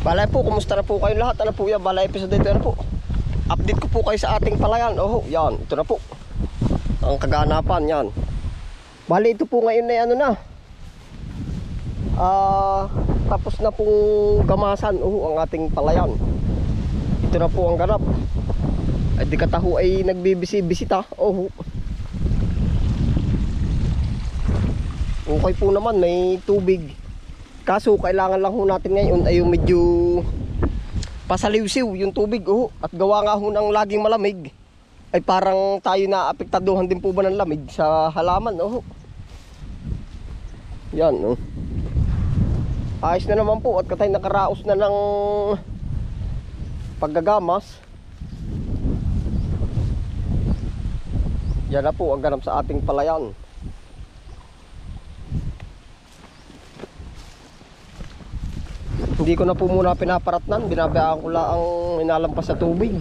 Balay po, kumusta na po kayo lahat? Ano po yan? Balay episode ito, ano po? Update ko po kayo sa ating palayan. Oh, yan, ito na po ang kaganapan, yan. Bali, ito po ngayon na ano na. Tapos na pong gamasan, ang ating palayan. Ito na po ang ganap. Ay di kataho ay nagbibisita. Okay po naman, may tubig. Kaso kailangan lang ho natin ngayon ay yung medyo pasaliw-siw yung tubig. At gawa nga ho ng laging malamig, ay parang tayo na apektaduhan din po ba ng lamig sa halaman. Yan. Ayos na naman po at katay nakaraos na ng paggagamas. Yan na po ang ganap sa ating palayan. Hindi ko na po muna pinaparatnan, binabayaan ko lang ang inalampas sa tubig.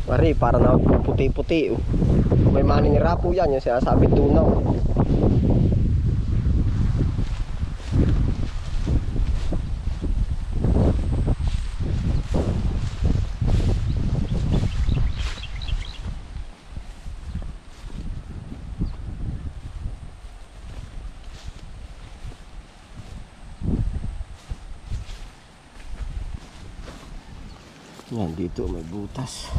Mari, para na puti-puti. May maninira po yan, yung sinasabing tunaw. Yan, dito may butas.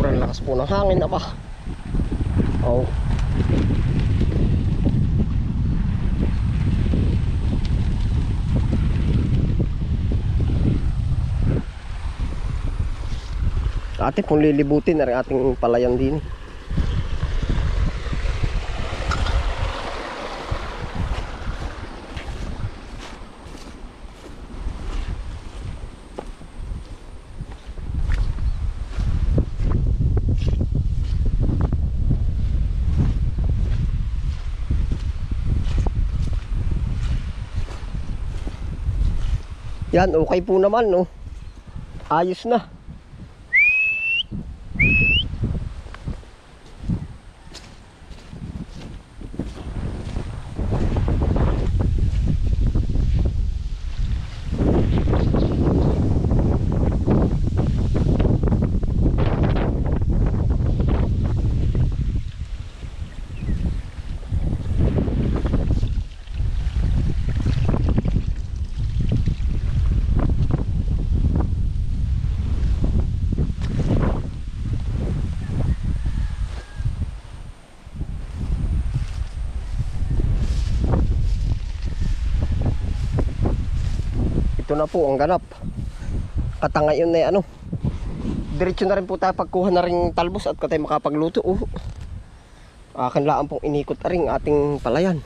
Lakas po ng hangin na pa. Ate pong lilibutin na rin ating palayan din. Yan, okay po naman, no? Ayos na. Ito na po ang ganap. Katangayon na ano. Diretso na rin po tayo pagkuha na rin talbos at katay makapagluto. Akin lang pong inikot na rin ating palayan.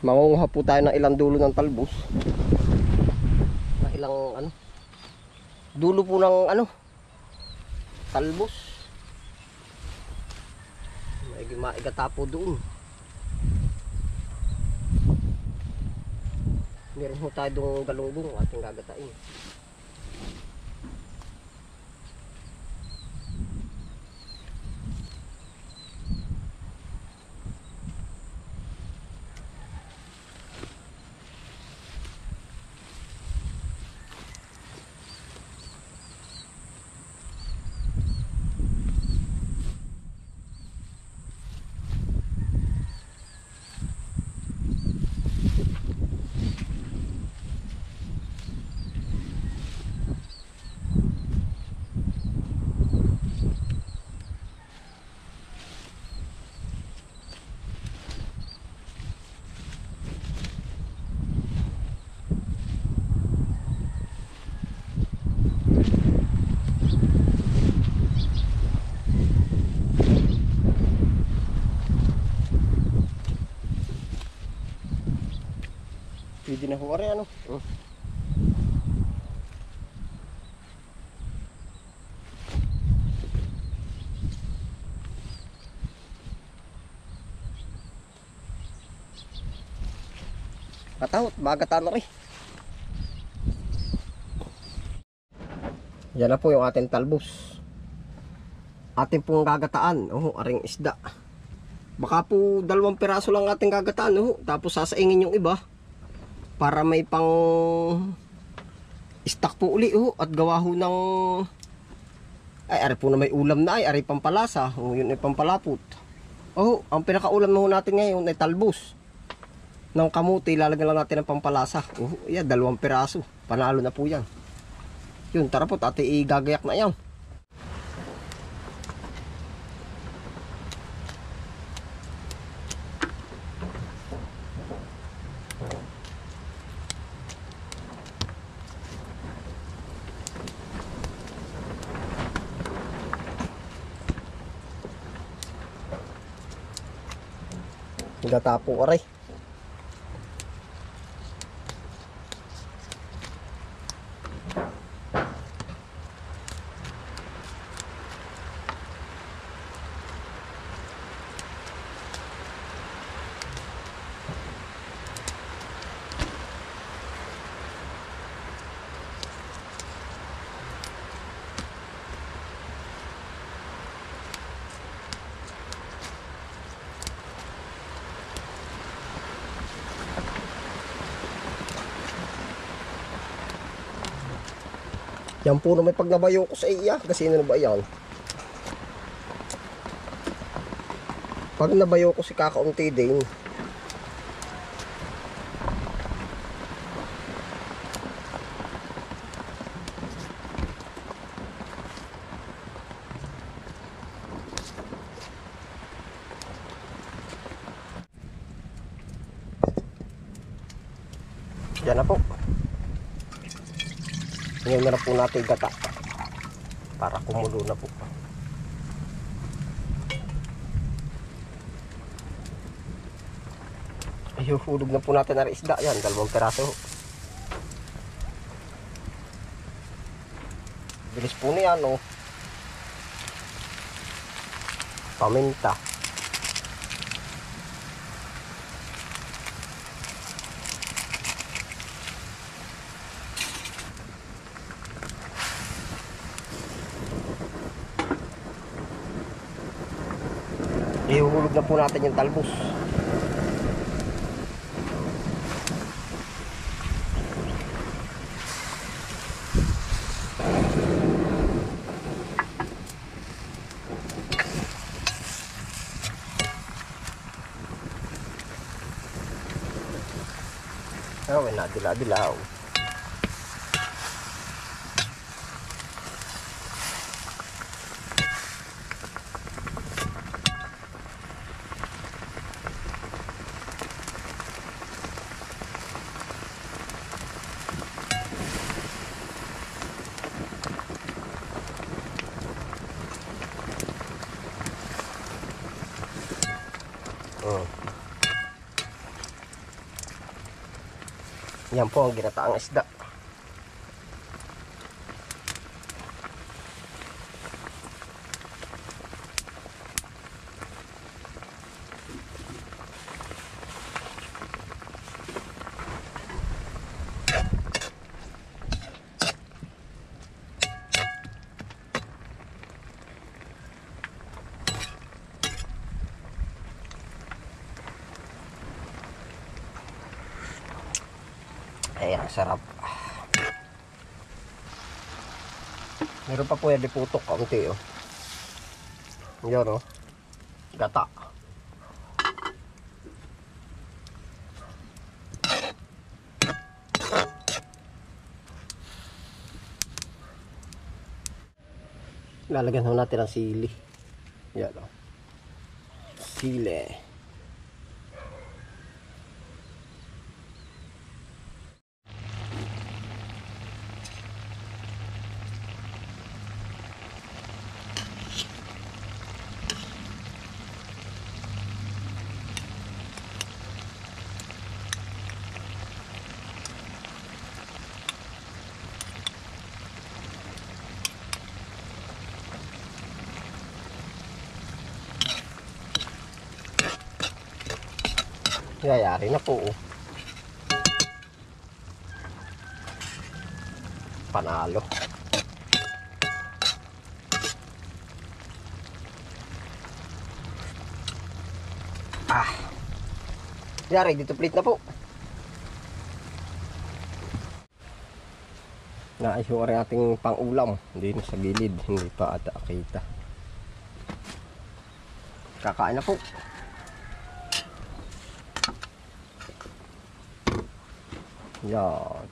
Mangunguha po tayo ng ilang dulo ng talbos. Na ilang dulo po ng talbos. May maigata po doon. Meron ho tayo doong galunggong ating gagatain. Pwede na ho rin ano. Katahot, bagatan na rin. Yan na po yung ating talbos. Ating pong gagataan. Aring isda. Baka po 2 piraso lang ating gagataan. Tapos sasaingin yung iba. Para may pang stock po uli. At gawa ho ng... Ay, ari po na may ulam na ay. Ari pampalasa. Yun ay pampalapot. Ang pinakaulam na ho natin ngayon ay talbos ng kamuti. Lalagyan lang natin ng pampalasa. Yan, 2 piraso. Panalo na po yan. Yun, tara po, ate, igagayak na yan. Gata po, aray. Yan po na may pag nabayo ko sa iya. Kasi na ba yan? Pag nabayo ko si kakaunti din. Yan na po. Ngayon na po natin gata para kumulo na po. Ihuhulog na po natin ang isda. Yan, 2 piraso. Bilis po na yan, paminta. Ihuhulog na po natin yung talbos. Nadila-dilaw. Yan po ang ginataang isda. Ayan, sarap. Meron pa po yan diputok kaunti, Yan, gata. Lalagyan ho natin ang sili. Yan, sili. Yayari na po. Panalo. Yari, dito plate na po. Naayos rin ating pang-ulam. Hindi na sa gilid. Hindi pa ata kita. Kakain na po. Yan.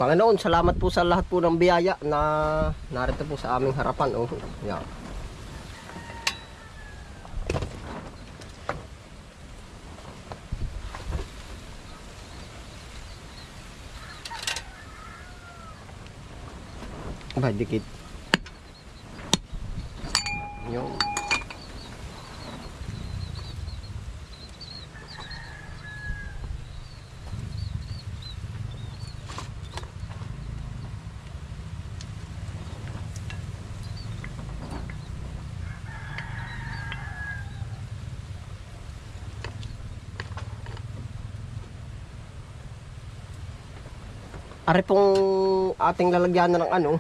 Panginoon, salamat po sa lahat po ng biyaya na narito po sa aming harapan. Oh, yan. Ba, dikit. Yung ari pong ating lalagyan na ng ano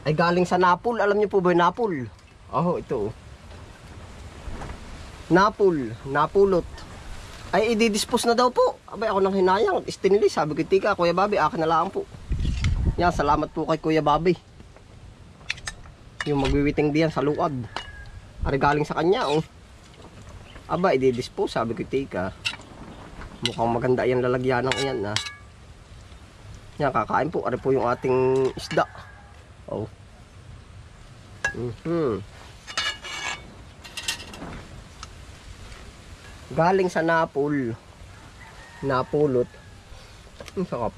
ay galing sa Napol. Alam niyo po ba yung Napol? Oh, ito. Napol, napulot. Ay i-dispose na daw po. Abay ako nang hinayang, stainless. Sabi ko, tika, Kuya Bobby, akin na lang po. Yan, salamat po kay Kuya Bobby. Yung magwiwiting diyan sa luad. Ari galing sa kanya, oh. Aba, i-dispose. Sabi ko, tika. Mukhang maganda yan lalagyan ng iyan, ha. Yan, kakain po. Ari po yung ating isda. Oh. Galing sa Napol. Napulot. Ang sarap.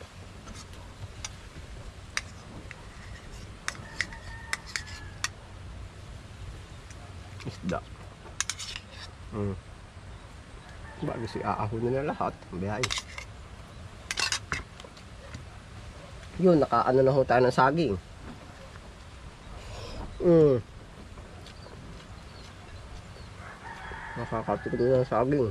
Isda. Bago si aahunin na lahat. Biyahe. Yun, nakaano na ho tayo ng saging. Nakakatikim na ng saging.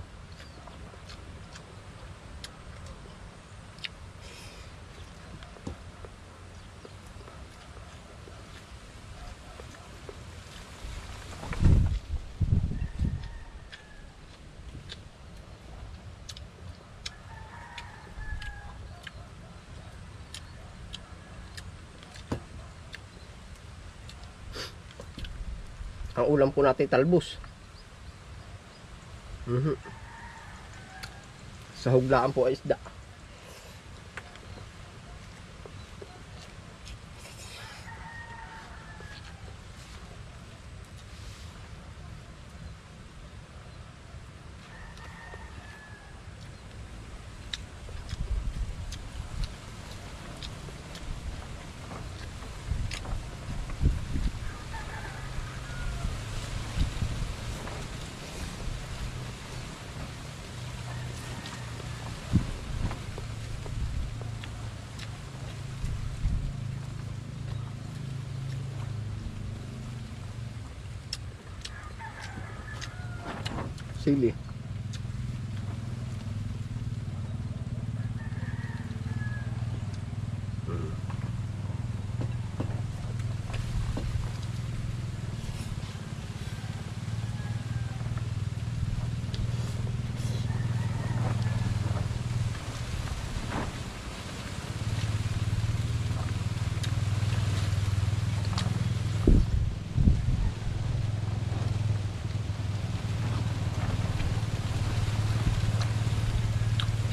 Ang ulam po natin talbos. Sa huglaan po ay isda. Sili.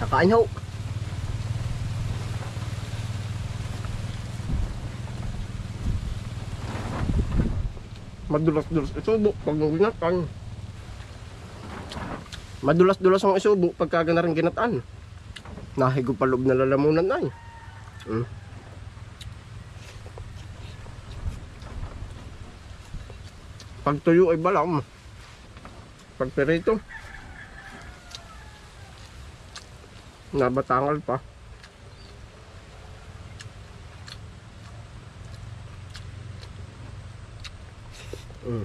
Kain ho. Madulas-dulas isubo pag ginatan. Madulas-dulas ang isubo pagka gana rin ginataan. Nahigo pa loob na lalamunan ay. Pag tuyo ay balam. Pag perito nabatangal pa. Mm.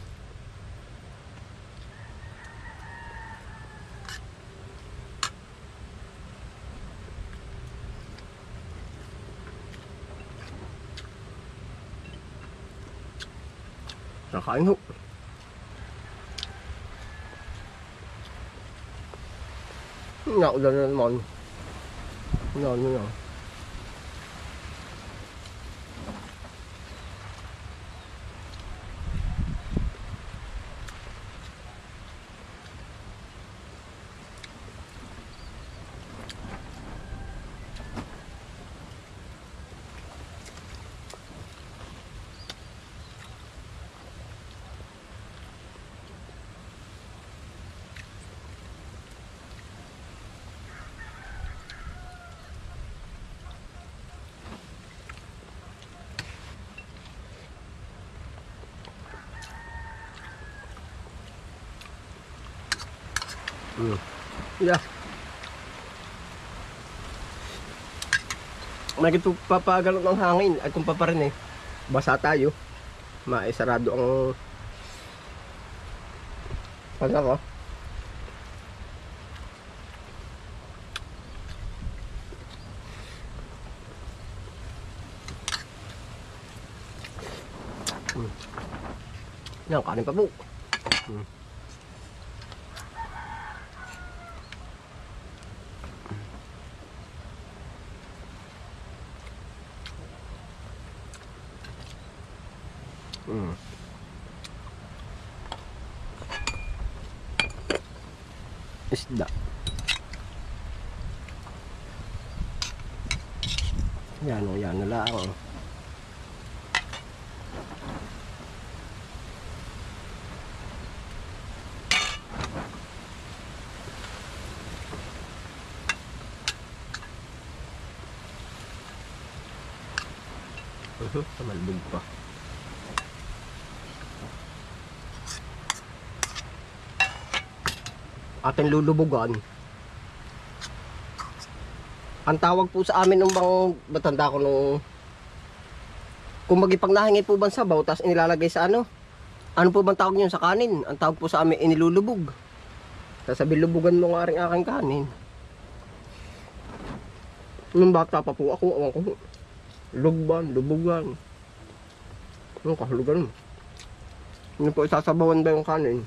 Nakain ho. Naulan na naman. Ano. Yeah. May kito papagalot ng hangin at kung pa rin basa tayo, maisarado ang pagkako. Yan, kanin pa po. Isda. Yan o, yan na lang. Malbog pa. Ating lulubugan. Ang tawag po sa amin ng bang batanda ko nung kung pag nahingi po bang sabaw tapos inilalagay sa ano po bang tawag nyo sa kanin? Ang tawag po sa amin inilulubog. Sasabi lubugan mo nga rin aking kanin. Nung bata pa po ako, awan ko, lugban, lubugan. Ano kahulugan mo? Ano po isasabawan ba yung kanin?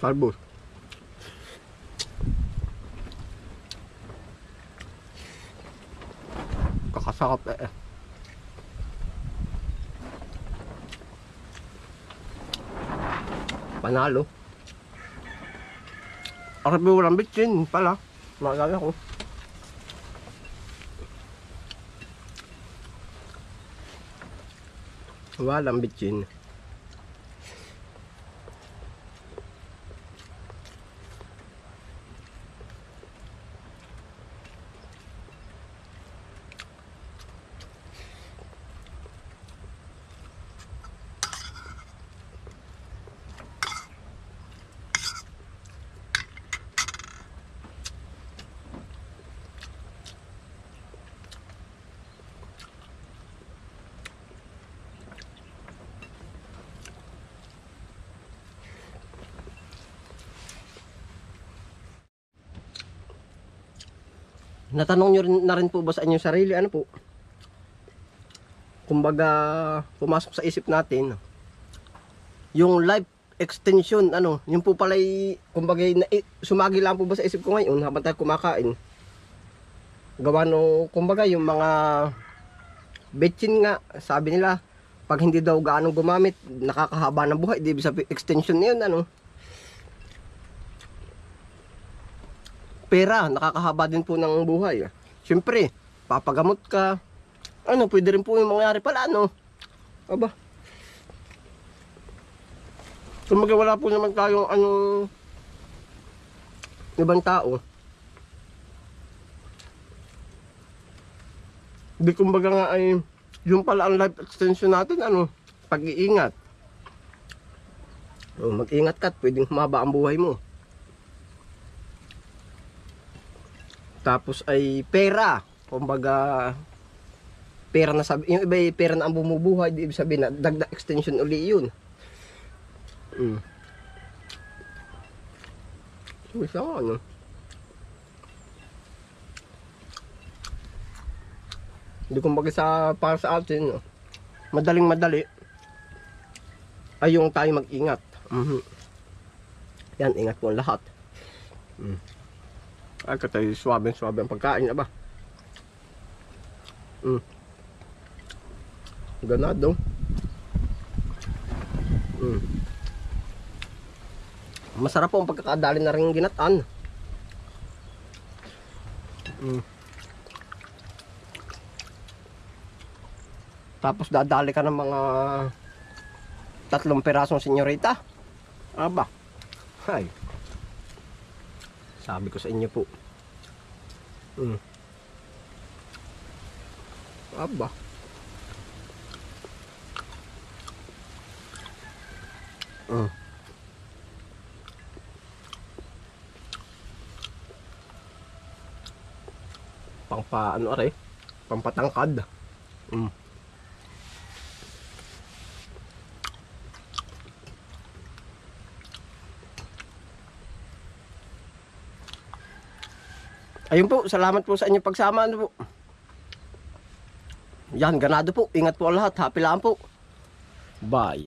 Talbos. Kakasarap Panalo. Arabi walang bitsin pala. Maalala ko. Walang bitsin. Natanong nyo rin, na rin po ba sa inyong sarili, ano po? Kumbaga, pumasok sa isip natin, yung life extension, ano, yung po pala'y, kumbaga, sumagi lang po ba sa isip ko ngayon habang tayo kumakain? Gawa no, kumbaga, yung mga betchin nga, sabi nila, pag hindi daw gaano gumamit, nakakahaba ng buhay, di ba sa extension na yun, ano? Pera, nakakahaba din po ng buhay. Siyempre, papagamot ka. Ano, pwede rin po yung mangyari pala, ano? Aba. Kung wala po naman tayong anong ibang tao. Di kumbaga nga ay, yung pala ang life extension natin, ano, pag-iingat. O, mag-ingat ka at pwedeng humaba ang buhay mo. Tapos ay pera. Kumbaga, pera na sabi, yung iba ay pera na ang bumubuhay, di ibig sabihin na dagdag extension uli yun. Isa nga, ano. Hindi kumbaga para sa atin, no? Madaling madali ay yung tayo mag-ingat. Yan, ingat po ang lahat. Ay, katay swabe ang pagkain, aba. Ganado. Masarap po ang pagkakadali na rin ginataan. Tapos dadali ka ng mga 3 pirasong senyorita. Aba. Hay. Sabi ko sa inyo po. Aba. Paano are? Pampatangkad. Ayun po, salamat po sa inyong pagsama, ano po. Yan, ganado po. Ingat po ang lahat. Happy lang po. Bye.